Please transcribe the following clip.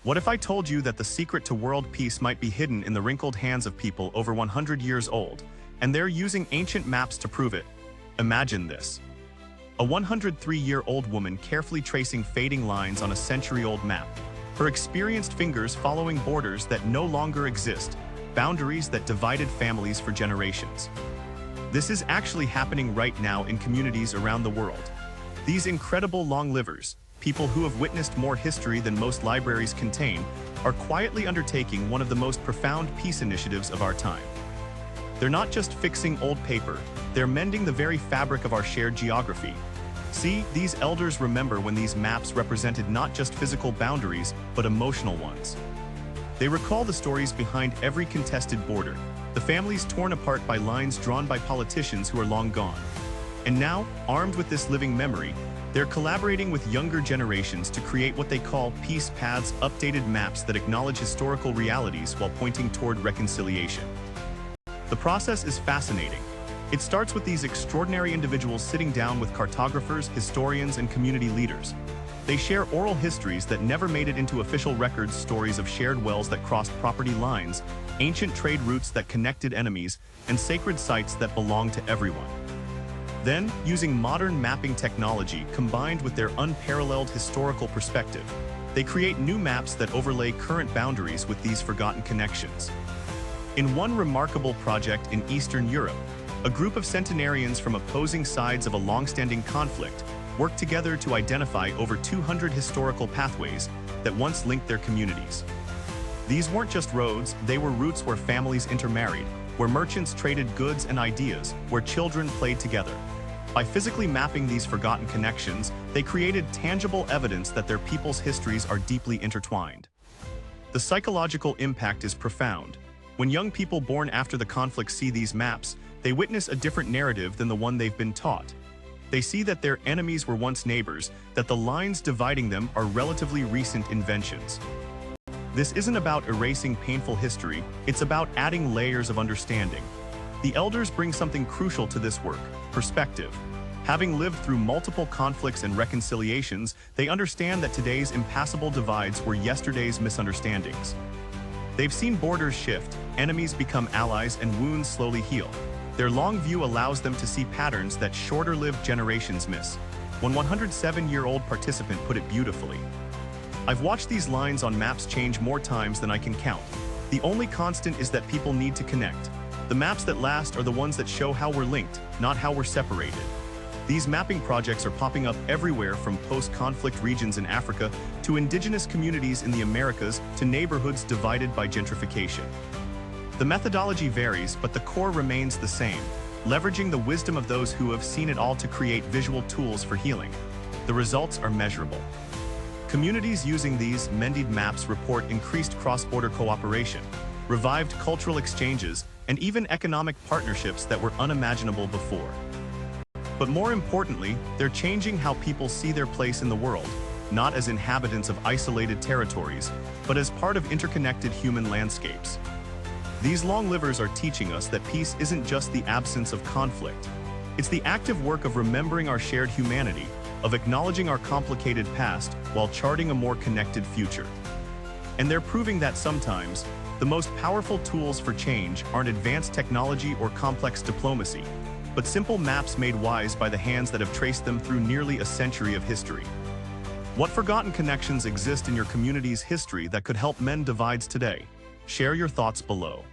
What if I told you that the secret to world peace might be hidden in the wrinkled hands of people over 100 years old, and they're using ancient maps to prove it? Imagine this. A 103-year-old woman carefully tracing fading lines on a century-old map, her experienced fingers following borders that no longer exist, boundaries that divided families for generations. This is actually happening right now in communities around the world. These incredible long-livers, people who have witnessed more history than most libraries contain, are quietly undertaking one of the most profound peace initiatives of our time. They're not just fixing old paper, they're mending the very fabric of our shared geography. See, these elders remember when these maps represented not just physical boundaries, but emotional ones. They recall the stories behind every contested border, the families torn apart by lines drawn by politicians who are long gone. And now, armed with this living memory, they're collaborating with younger generations to create what they call peace paths, updated maps that acknowledge historical realities while pointing toward reconciliation. The process is fascinating. It starts with these extraordinary individuals sitting down with cartographers, historians, and community leaders. They share oral histories that never made it into official records, stories of shared wells that crossed property lines, ancient trade routes that connected enemies, and sacred sites that belong to everyone. Then, using modern mapping technology combined with their unparalleled historical perspective, they create new maps that overlay current boundaries with these forgotten connections. In one remarkable project in Eastern Europe, a group of centenarians from opposing sides of a long-standing conflict worked together to identify over 200 historical pathways that once linked their communities. These weren't just roads, they were routes where families intermarried, where merchants traded goods and ideas, where children played together. By physically mapping these forgotten connections, they created tangible evidence that their people's histories are deeply intertwined. The psychological impact is profound. When young people born after the conflict see these maps, they witness a different narrative than the one they've been taught. They see that their enemies were once neighbors, that the lines dividing them are relatively recent inventions. This isn't about erasing painful history, it's about adding layers of understanding. The elders bring something crucial to this work: perspective. Having lived through multiple conflicts and reconciliations, they understand that today's impassable divides were yesterday's misunderstandings. They've seen borders shift, enemies become allies, and wounds slowly heal. Their long view allows them to see patterns that shorter-lived generations miss. One 107-year-old participant put it beautifully. "I've watched these lines on maps change more times than I can count. The only constant is that people need to connect. The maps that last are the ones that show how we're linked, not how we're separated." These mapping projects are popping up everywhere, from post-conflict regions in Africa to indigenous communities in the Americas to neighborhoods divided by gentrification. The methodology varies, but the core remains the same: leveraging the wisdom of those who have seen it all to create visual tools for healing. The results are measurable. Communities using these mended maps report increased cross-border cooperation, revived cultural exchanges, and even economic partnerships that were unimaginable before. But more importantly, they're changing how people see their place in the world, not as inhabitants of isolated territories, but as part of interconnected human landscapes. These long-livers are teaching us that peace isn't just the absence of conflict. It's the active work of remembering our shared humanity, of acknowledging our complicated past while charting a more connected future. And they're proving that sometimes, the most powerful tools for change aren't advanced technology or complex diplomacy, but simple maps made wise by the hands that have traced them through nearly a century of history. What forgotten connections exist in your community's history that could help mend divides today? Share your thoughts below.